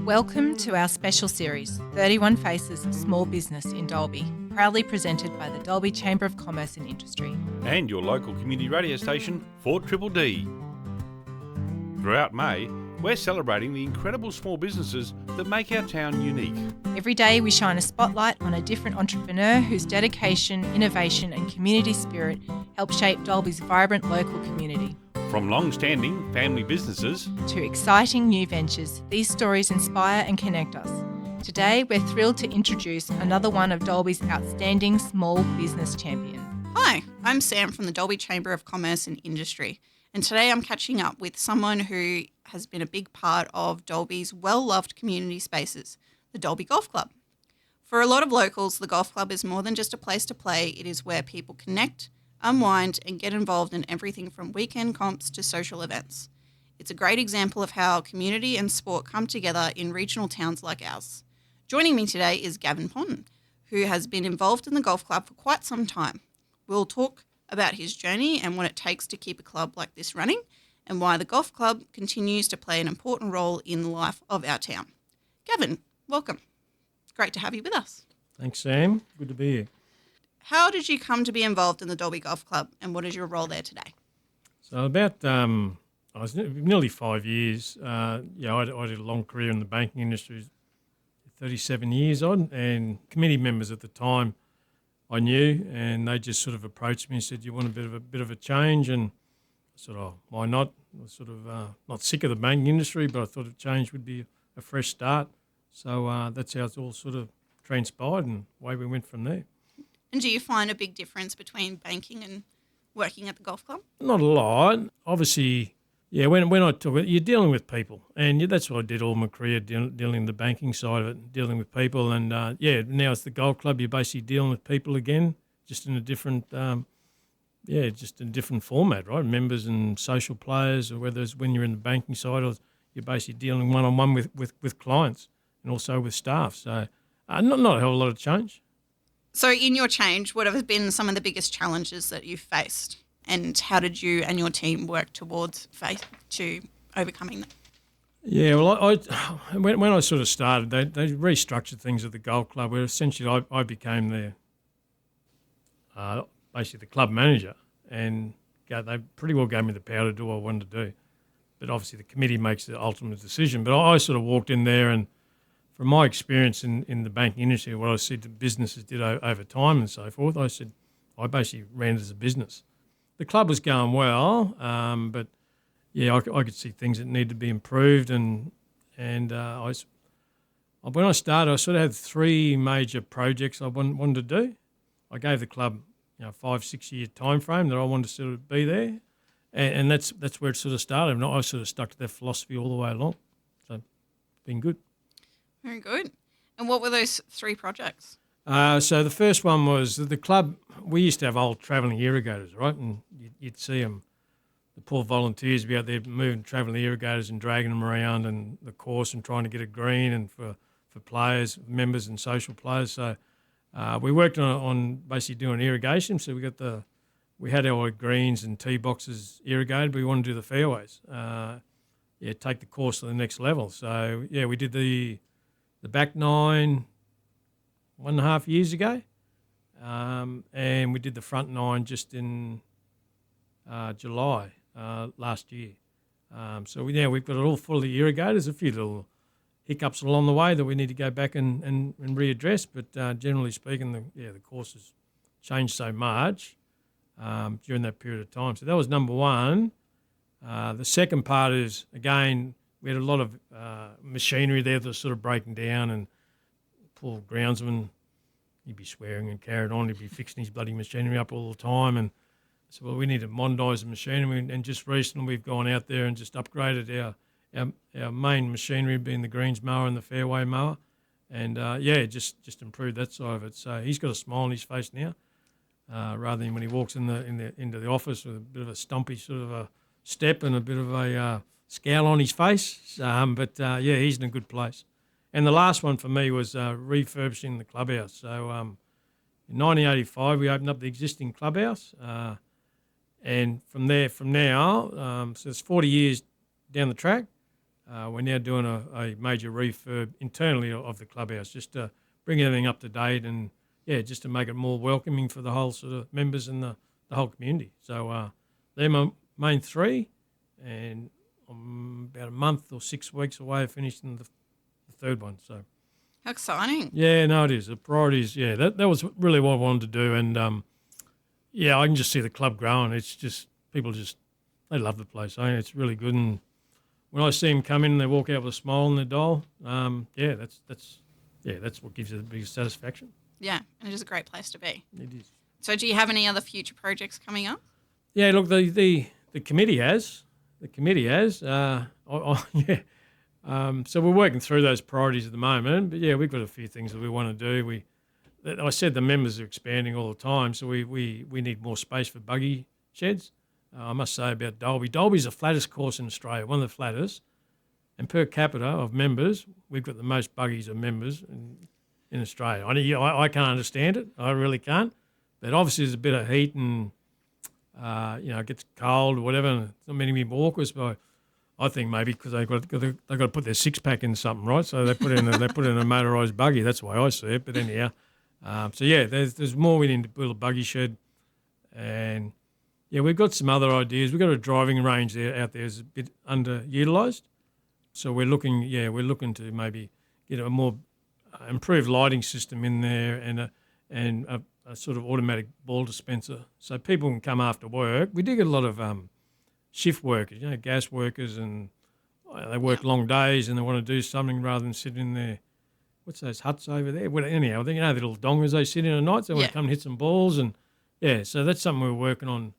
Welcome to our special series, 31 Faces Small Business in Dalby, proudly presented by the Dalby Chamber of Commerce and Industry. And your local community radio station, 4DDD. Throughout May, we're celebrating the incredible small businesses that make our town unique. Every day we shine a spotlight on a different entrepreneur whose dedication, innovation and community spirit help shape Dalby's vibrant local community. From long-standing family businesses to exciting new ventures, these stories inspire and connect us. Today, we're thrilled to introduce another one of Dalby's outstanding small business champions. Hi, I'm Sam from the Dalby Chamber of Commerce and Industry, and today I'm catching up with someone who has been a big part of Dalby's well-loved community spaces, the Dalby Golf Club. For a lot of locals, the golf club is more than just a place to play. It is where people connect, unwind and get involved in everything from weekend comps to social events. It's a great example of how community and sport come together in regional towns like ours. Joining me today is Gavin Ponton, who has been involved in the golf club for quite some time. We'll talk about his journey and what it takes to keep a club like this running and why the golf club continues to play an important role in the life of our town. Gavin, welcome. It's great to have you with us. Thanks, Sam. Good to be here. How did you come to be involved in the Dalby Golf Club and what is your role there today? So about, I was nearly 5 years. I did a long career in the banking industry, 37 years on, and committee members at the time I knew, and they just sort of approached me and said, "You want a bit of a change?" And I said, "Oh, why not?" I was sort of not sick of the banking industry, but I thought a change would be a fresh start. So that's how it's all sort of transpired, and away we went from there. And do you find a big difference between banking and working at the golf club? Not a lot. Obviously, yeah, when I talk, you're dealing with people. And that's what I did all my career, dealing in the banking side of it, dealing with people. And, now it's the golf club. You're basically dealing with people again, just in a different, just in a different format, right? Members and social players, or whether it's when you're in the banking side or you're basically dealing one-on-one with clients and also with staff. So not a hell of a lot of change. So in your change, what have been some of the biggest challenges that you've faced and how did you and your team work towards overcoming them? Yeah, well, when I sort of started, they restructured things at the golf club where essentially I became basically the club manager, and they pretty well gave me the power to do what I wanted to do. But obviously the committee makes the ultimate decision. But I sort of walked in there, and from my experience in the banking industry, what I see the businesses did over time and so forth, I basically ran it as a business. The club was going well, but yeah, I could see things that needed to be improved. And when I started, I sort of had three major projects I wanted to do. I gave the club 5-6 year time frame that I wanted to sort of be there, and that's where it sort of started. And I sort of stuck to that philosophy all the way along. So it's been good. Very good. And what were those three projects? So the first one was the club. We used to have old travelling irrigators, right? And you'd see them, the poor volunteers be out there moving travelling irrigators and dragging them around and the course and trying to get it green and for players, members and social players. So we worked on basically doing irrigation. So we had our greens and tee boxes irrigated, but we wanted to do the fairways. Take the course to the next level. So yeah, we did the back nine 1.5 years ago, and we did the front nine just in July last year. So we've got it all fully irrigated. There's a few little hiccups along the way that we need to go back and readdress, but generally speaking, the course has changed so much during that period of time. So that was number one. The second part is, again, we had a lot of machinery there that was sort of breaking down, and poor groundsman, he'd be swearing and carrying on. He'd be fixing his bloody machinery up all the time. And so, we need to modernise the machinery. And just recently we've gone out there and just upgraded our main machinery, being the greens mower and the fairway mower. And, just improved that side of it. So he's got a smile on his face now, rather than when he walks into the office with a bit of a stumpy sort of a step and a bit of a scowl on his face, he's in a good place. And the last one for me was refurbishing the clubhouse. So in 1985, we opened up the existing clubhouse, and from now, so it's 40 years down the track. we're now doing a major refurb internally of the clubhouse, just to bring everything up to date and, just to make it more welcoming for the whole sort of members and the whole community. So they're my main three, and I'm about a month or 6 weeks away of finishing the third one. So How exciting. yeah, no, it is. The priorities, that was really what I wanted to do. And, I can just see the club growing. It's just, people they love the place. It's really good. And when I see them come in and they walk out with a smile on their doll, that's what gives you the biggest satisfaction. Yeah, and it is a great place to be. It is. So do you have any other future projects coming up? Yeah, look, the committee has. The committee has. So we're working through those priorities at the moment. But, we've got a few things that we want to do. I said the members are expanding all the time, so we need more space for buggy sheds. I must say about Dalby. Dalby's the flattest course in Australia, one of the flattest. And per capita of members, we've got the most buggies of members in Australia. I can't understand it. I really can't. But obviously there's a bit of heat and, it gets cold or whatever. And not many people walk us, but I think maybe because they've got to put their six-pack in something, right? So they put in a motorised buggy. That's the way I see it. But anyhow, there's more we need to build a buggy shed. And, we've got some other ideas. We've got a driving range out there is a bit underutilised. So we're looking to maybe get a more improved lighting system in there and a sort of automatic ball dispenser, so people can come after work. We do get a lot of shift workers, gas workers, and they work long days and they want to do something rather than sit in their, what's those huts over there? Well, anyhow, the little dongers they sit in at night, so they want to come and hit some balls, and so that's something we're working on.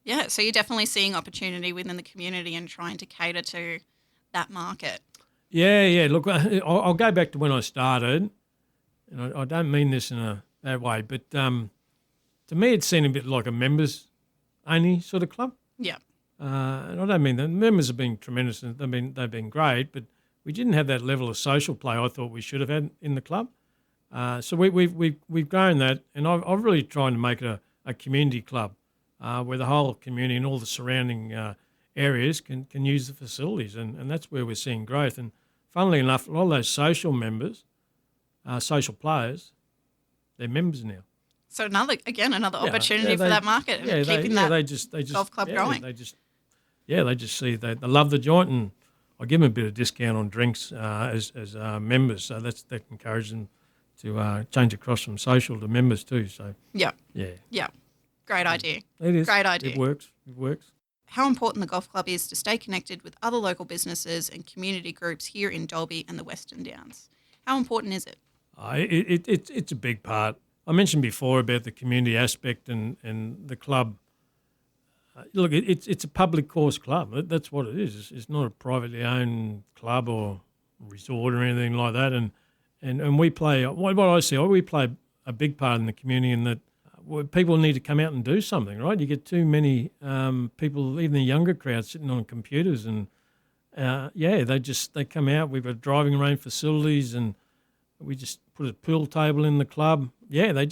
Yeah, so you're definitely seeing opportunity within the community and trying to cater to that market. Yeah. Look, I'll go back to when I started, and I don't mean this in a bad way, but to me it seemed a bit like a members-only sort of club. Yeah. And I don't mean that. Members have been tremendous and they've been great, but we didn't have that level of social play I thought we should have had in the club. So we've grown that, and I've really tried to make it a community club where the whole community and all the surrounding areas can use the facilities, and that's where we're seeing growth. And funnily enough, a lot of those social members, social players, they're members now. So another opportunity for that market and keeping that golf club growing. They just see they love the joint, and I give them a bit of discount on drinks as members, so that encourages them to change across from social to members too. So yeah, great idea. It is. Great idea. It works. How important the golf club is to stay connected with other local businesses and community groups here in Dalby and the Western Downs. How important is it? It's a big part. I mentioned before about the community aspect and the club. Look, it's a public course club. That's what it is. It's not a privately owned club or resort or anything like that. And we play, what I see, we play a big part in the community in that people need to come out and do something, right? You get too many people, even the younger crowd, sitting on computers and, they come out. We've got driving range facilities and we just put a pool table in the club. Yeah, they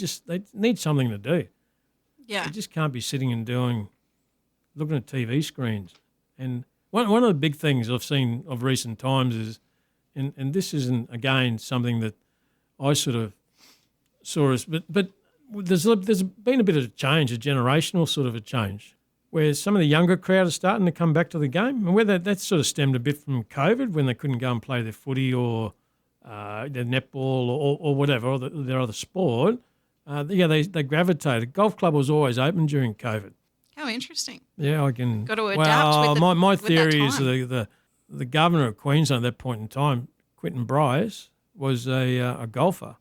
need something to do. Yeah. They just can't be sitting and looking at TV screens. And one of the big things I've seen of recent times is, and this isn't, again, something that I sort of saw as, but there's been a bit of a change, a generational sort of a change, where some of the younger crowd are starting to come back to the game. And whether that sort of stemmed a bit from COVID when they couldn't go and play their footy or their netball or whatever, or their other sport, they gravitated. Golf club was always open during COVID. How interesting. Yeah, I can. Got to adapt. My theory is the governor of Queensland at that point in time, 𝐸𝐴𝐵𝑟𝑒, was a golfer.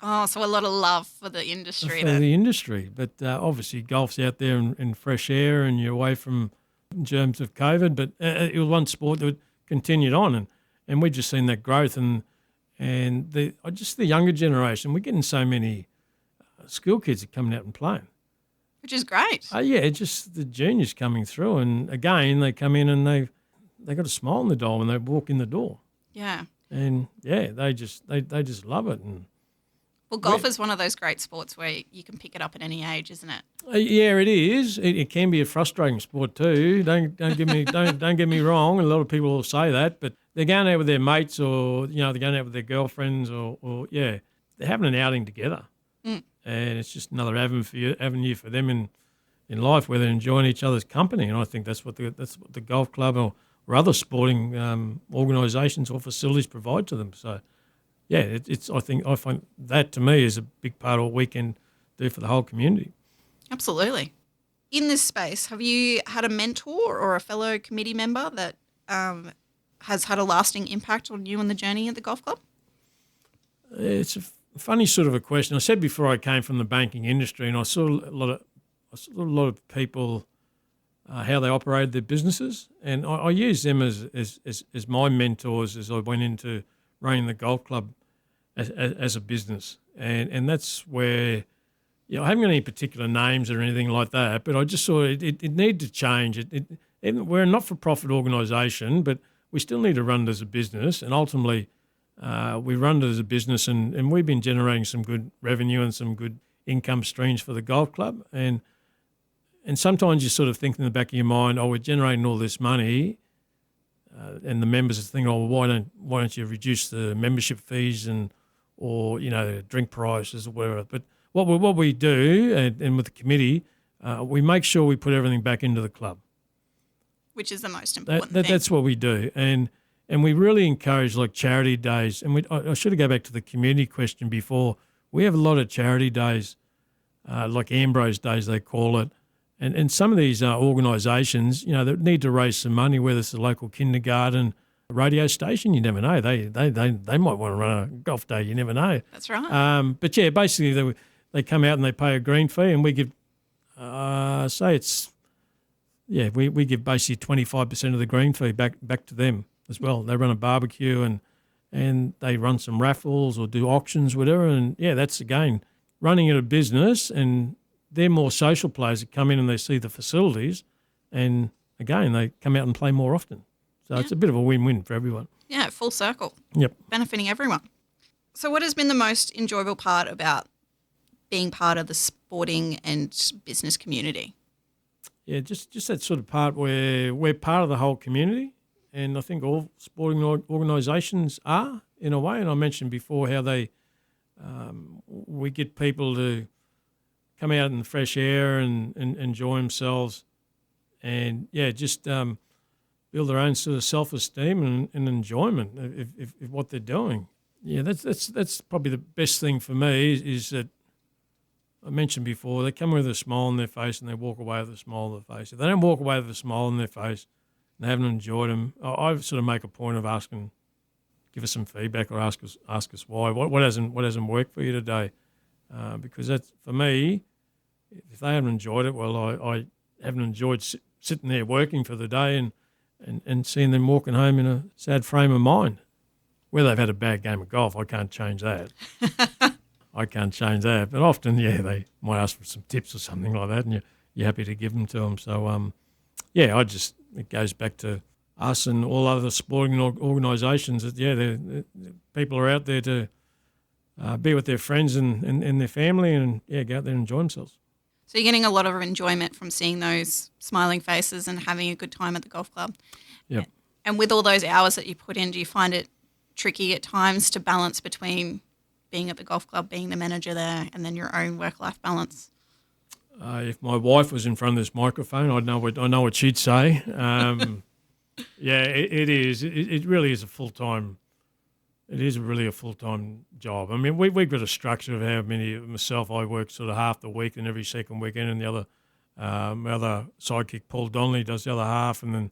Oh, so a lot of love for the industry. The industry, but obviously golf's out there in fresh air and you're away from germs of COVID. But it was one sport that continued on, and we've just seen that growth and the younger generation. We're getting so many school kids are coming out and playing, which is great. It's just the juniors coming through, and again they come in and they got a smile on the door when they walk in the door. Yeah. And they just love it, and Well, golf is one of those great sports where you can pick it up at any age, isn't it? Yeah, it is. It can be a frustrating sport too. Don't get me wrong. A lot of people will say that, but they're going out with their mates, or they're going out with their girlfriends, or they're having an outing together, and it's just another avenue for them in life where they're enjoying each other's company. And I think that's what the golf club or other sporting organisations or facilities provide to them. So, yeah, I find that to me is a big part of what we can do for the whole community. Absolutely. In this space, have you had a mentor or a fellow committee member that has had a lasting impact on you and the journey at the golf club? It's a funny sort of a question. I said before I came from the banking industry, and I saw a lot of people how they operated their businesses, and I used them as my mentors as I went into running the golf club as a business, and that's where I haven't got any particular names or anything like that, but I just saw it needed to change. We're a not-for-profit organisation, but we still need to run it as a business, and ultimately we run it as a business, and we've been generating some good revenue and some good income streams for the golf club, and sometimes you sort of think in the back of your mind, we're generating all this money, and the members are thinking, why don't you reduce the membership fees or drink prices or whatever. But what we do, and with the committee, we make sure we put everything back into the club, which is the most important thing. That's what we do, and we really encourage like charity days. And I should have go back to the community question before. We have a lot of charity days, like Ambrose days they call it. And some of these organisations, that need to raise some money, whether it's a local kindergarten, a radio station, you never know. They might want to run a golf day, you never know. That's right. But yeah, basically they come out and they pay a green fee, and we give, we give basically 25% of the green fee back to them as well. They run a barbecue and they run some raffles or do auctions, whatever. And yeah, that's again running a business, and they're more social players that come in and they see the facilities, and again, they come out and play more often. So It's a bit of a win-win for everyone. Yeah, full circle. Yep. Benefiting everyone. So what has been the most enjoyable part about being part of the sporting and business community? Yeah, just that sort of part where we're part of the whole community, and I think all sporting organisations are, in a way. And I mentioned before how we get people to come out in the fresh air and enjoy themselves, and just build their own sort of self-esteem and enjoyment if what they're doing. Yeah, that's probably the best thing for me is that I mentioned before, they come with a smile on their face and they walk away with a smile on their face. If they don't walk away with a smile on their face and they haven't enjoyed them, I sort of make a point of asking, give us some feedback or ask us why. What hasn't worked for you today? Because that's, for me, if they haven't enjoyed it, well, I haven't enjoyed sitting there working for the day and seeing them walking home in a sad frame of mind. Whether they've had a bad game of golf, I can't change that. But often, they might ask for some tips or something like that, and you're happy to give them to them. So, it goes back to us and all other sporting organisations that, people are out there to be with their friends and their family and, go out there and enjoy themselves. So you're getting a lot of enjoyment from seeing those smiling faces and having a good time at the golf club. Yeah. And with all those hours that you put in, do you find it tricky at times to balance between being at the golf club, being the manager there, and then your own work-life balance? If my wife was in front of this microphone, I know what she'd say. It is. It really is a full-time. It is really a full-time job. I mean, we've got a structure of how many. Myself, I work sort of half the week and every second weekend, and the other, my other sidekick Paul Donnelly does the other half, and then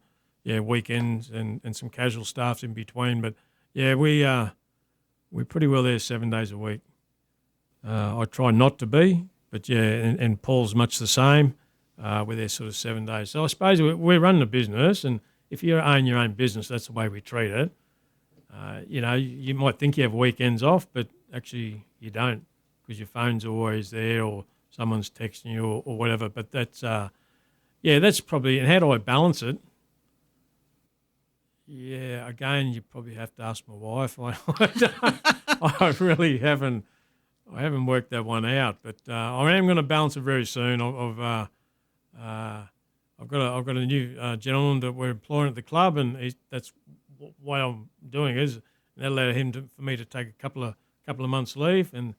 weekends and some casual staffs in between. But we're pretty well there 7 days a week. I try not to be, but and Paul's much the same. We're there sort of 7 days. So I suppose we're running a business, and if you own your own business, that's the way we treat it. You might think you have weekends off, but actually you don't, because your phone's always there or someone's texting you or whatever. But that's probably, and how do I balance it? Yeah, again, you probably have to ask my wife. I really haven't I haven't worked that one out, but I am going to balance it very soon. I've got a new gentleman that we're employing at the club, and that's why I'm doing it. Is that allowed for me to take a couple of months leave, and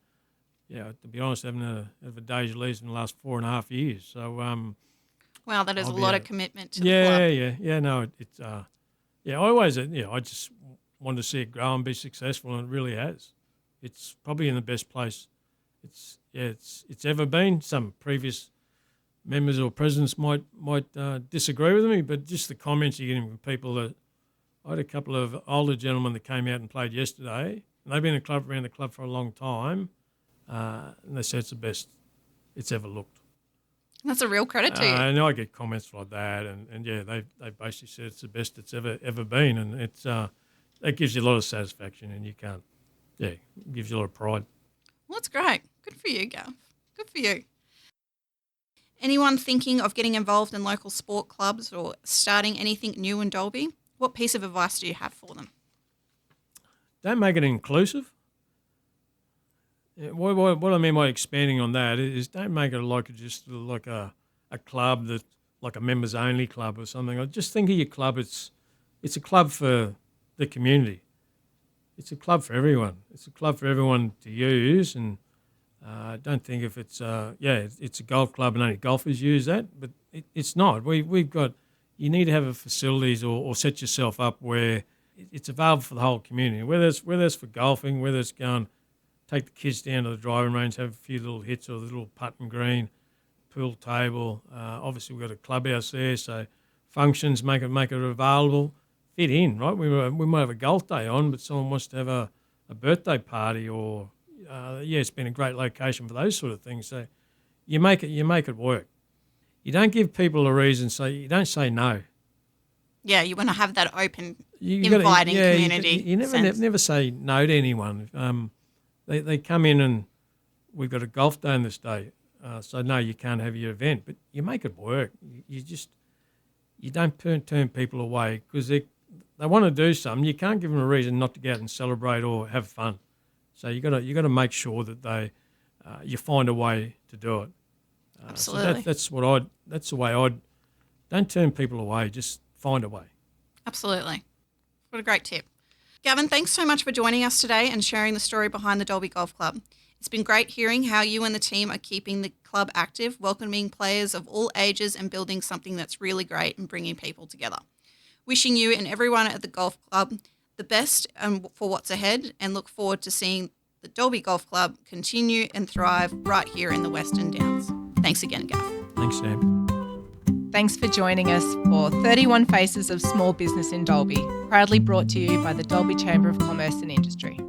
to be honest, I haven't had a day's leave in the last 4.5 years. So wow, that is a lot of commitment to the club. No, it's I always I just wanted to see it grow and be successful, and it really has. It's probably in the best place it's ever been. Some previous members or presidents might disagree with me, but just the comments you're getting from people that I had a couple of older gentlemen that came out and played yesterday, and they've been around the club for a long time, and they said it's the best it's ever looked. That's a real credit to you. And I get comments like that, and they basically said it's the best it's ever been, and it's that gives you a lot of satisfaction, and you can't, it gives you a lot of pride. Well, that's great. Good for you, Gav. Good for you. Anyone thinking of getting involved in local sport clubs or starting anything new in Dalby? What piece of advice do you have for them? Don't make it inclusive. What I mean by expanding on that is don't make it just like a club that like a members only club or something. I just think of your club. It's a club for the community. It's a club for everyone. It's a club for everyone to use, and don't think if it's it's a golf club and only golfers use that, but it's not. We've got, you need to have a facilities or set yourself up where it's available for the whole community. Whether it's for golfing, whether it's going take the kids down to the driving range, have a few little hits or the little putting green, pool table. Obviously we've got a clubhouse there, so functions make it available. Fit in, right? We might have a golf day on, but someone wants to have a birthday party, or it's been a great location for those sort of things. So you make it work. You don't give people a reason, so you don't say no. Yeah, you want to have that open, inviting community. You never say no to anyone. They come in and we've got a golf day on this day, so no, you can't have your event, but you make it work. You don't turn people away because they want to do something. You can't give them a reason not to go out and celebrate or have fun. So you got to make sure that you find a way to do it. Absolutely. So that's the way don't turn people away. Just find a way. Absolutely. What a great tip. Gavin, thanks so much for joining us today and sharing the story behind the Dalby Golf Club. It's been great hearing how you and the team are keeping the club active, welcoming players of all ages and building something that's really great and bringing people together. Wishing you and everyone at the golf club the best for what's ahead, and look forward to seeing the Dalby Golf Club continue and thrive right here in the Western Downs. Thanks again, Gav. Thanks, Sam. Thanks for joining us for 31 Faces of Small Business in Dalby, proudly brought to you by the Dalby Chamber of Commerce and Industry.